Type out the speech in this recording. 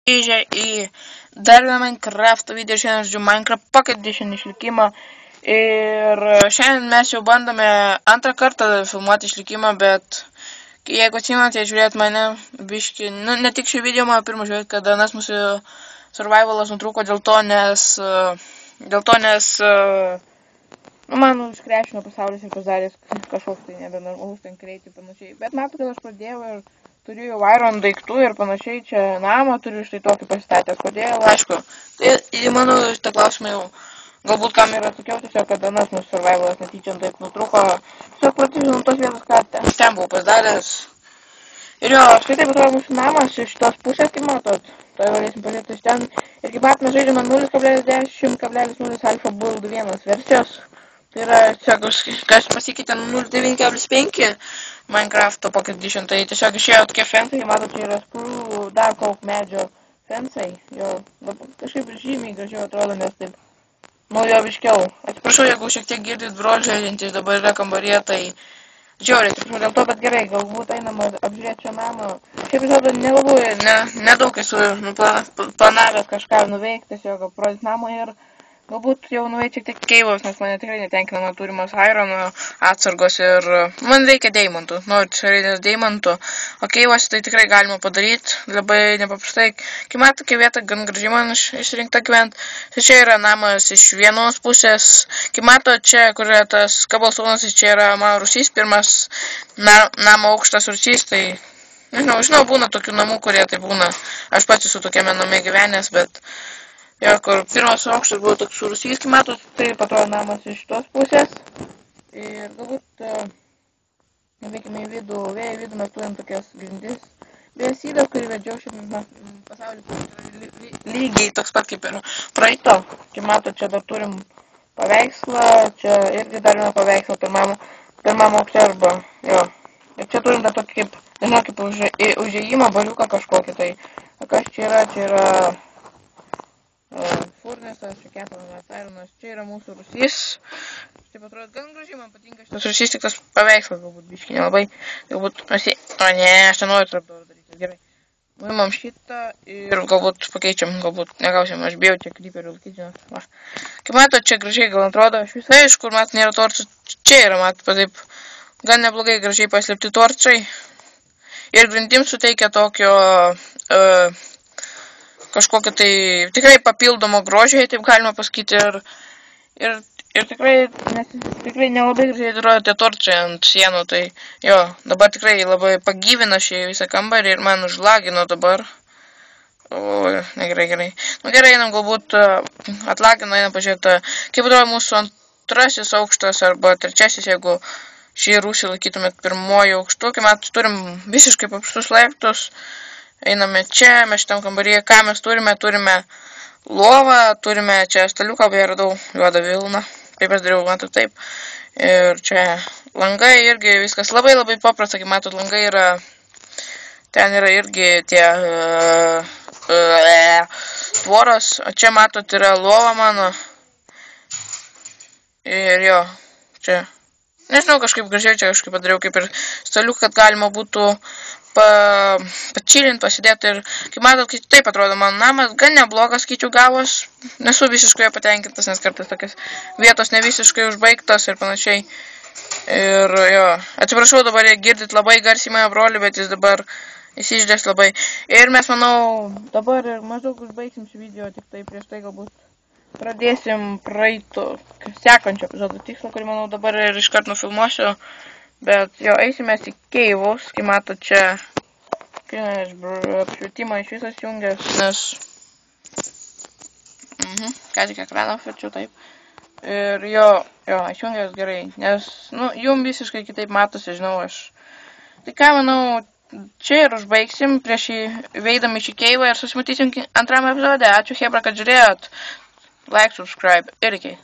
Grįžę į dar vieną Minecraft video, šiandien žodžiu Minecraft Pocket Edition išlikimą. Ir šiandien mes jau bandome antrą kartą filmuoti išlikimą, bet jeigu atsimenate, žiūrėt mane biški, ne tik šį video, mano pirmą žiūrėt, kad nes mūsų survivalas nutrūko dėl to, nes man iškrešino pasaulis ir pasidarė kažkoks tai nebenormalus ten kreiti panašiai. Bet metų, kad aš pradėjau ir turiu jau iron daiktų ir panašiai, čia namą turiu štai tokį pasistatęs. Kodėl, aišku, tai mano šitą klausimą jau galbūt kam ir atsakiau, tiesiog, kad anas mūsų survivalas netyčia taip nutrūko. Tiesiog pratyžinom tos vietos, ką ten buvau pasidaręs. Ir jo, štai taip atrodo mūsų namas iš šitos pusės, kaip matot, to galėsim pažiūrėti iš ten. Ir kaip pat mes žaidžiame 0.10.0 alpha build 1 versijos. Tai yra, kas pasikeitė 0.9.5 Minecraft Pocket Edition, tai tiesiog išėjo tokie fensai, matot, čia yra spurų, dark oak medžio fensai, jo, kažkaip žymiai gražiau atrodo, nes taip naujoviškiau. Atsiprašau, jeigu šiek tiek girdit brolį žaidžiantys dabar yra kambaryje, tai žiauriai, atsiprašau dėl to, bet gerai, galbūt einama apžiūrėti šio namą. Šiaip žodžiu, nelabai, nedaug esu planavęs kažką nuveikti, tiesiog aprodyti namą ir galbūt jau nuveikti šiek tiek keivos, nes mane tikrai netenkina turimas irono atsargos ir man reikia deimantų, noriu šarinės deimantų, o keivos tai tikrai galima padaryti, labai nepaprastai. Kai mato, tokia vieta gan gražiai man išrinkta gyventi, tai čia yra namas iš vienos pusės, kai mato, čia, kur yra tas kabalstonas, čia yra mano rūsys, pirmas namo aukštas rūsys, tai nežinau, būna tokių namų, kurie tai būna, aš pats esu tokiame name gyvenęs, bet jo, kur pirmas aukštas buvo toks rūsys, kai matot, taip atrodo namas iš šitos pusės. Ir galbūt nuveikime į vidų, vėją į vidų mes turim tokias grindis. Vėjas įdas, kurį vedžiau šiandien pasaulis lygiai toks pat kaip ir praeito. Kai matot, čia dar turim paveikslą, čia irgi dar vieną paveikslą pirmam aukšte arba, jo. Ir čia turim dar tokį kaip, nežinau, kaip užėjimą, baliuką kažkokį, tai kas čia yra furnesas, čia kepamas ironas, čia yra mūsų rūsys. Taip atrodo, gan gražiai, man patinka šitas rūsys, tik tas paveikslas galbūt biškai nelabai, galbūt o ne, aš nenoriu trapdorą daryti, gerai. Nuimam šitą ir galbūt pakeičiam, galbūt negausim, aš bijau čia creeperių laikyti, va. Kaip matot, čia gražiai gal atrodo, aš visai iš kur mat nėra torčų, čia yra, mat, taip, gan neblogai gražiai paslėpti torčai. Ir grindim suteikia tokio kažkokio tai tikrai papildomo grožio, taip galima pasakyti, ir tikrai nelabai gražiai atrodo tie torčiai ant sienų, tai jo, dabar tikrai labai pagyvina šį visą kambarį ir man užlagino dabar. O, negerai. Nu gerai, einam galbūt atlagino, einam pažiūrėti, kaip atrodo mūsų antrasis aukštas arba trečiasis, jeigu šį rūsį laikytumėt pirmojo aukštu, kai mes turim visiškai paprastus laiptus. Einame čia, mes šitam kambaryje, ką mes turime lovą, turime čia staliuką, beje radau juodą vilną, kaip aš dariau, matot taip, ir čia langai irgi viskas labai paprasta, kaip matot, langai yra, ten yra irgi tie tvoros, o čia matot yra lova mano, ir jo, čia, nežinau, kažkaip gražiai čia kažkaip padariau, kaip ir staliuką, kad galima būtų pačilint, pasidėti ir, kaip matot, taip atrodo mano namas, gan neblogas, skaičiu gavos, nesu visiškai patenkintas, nes kartais tokias vietos ne visiškai užbaigtos ir panašiai. Ir jo, atsiprašau, dabar jie girdit labai garsiai mano brolį, bet jis dabar įsiždės labai. Ir mes, manau, dabar ir maždaug užbaigsim šį video, tik tai prieš tai galbūt pradėsim praeito sekančio epizodo tikslą, kurį, manau, dabar ir iškart nufilmuosiu. Bet jo, eisime į keivus, kai matot čia apšvietimą iš visas jungias, nes ką tik ekraną apšviečiu, taip. Ir jo, išjungęs gerai, nes, jum visiškai kitaip matosi, žinau aš. Tai ką, manau, čia ir užbaigsim prieš veidami šį keivą ir susimatysim antrame epizode. Ačiū Hebra, kad žiūrėjot. Like, subscribe ir iki.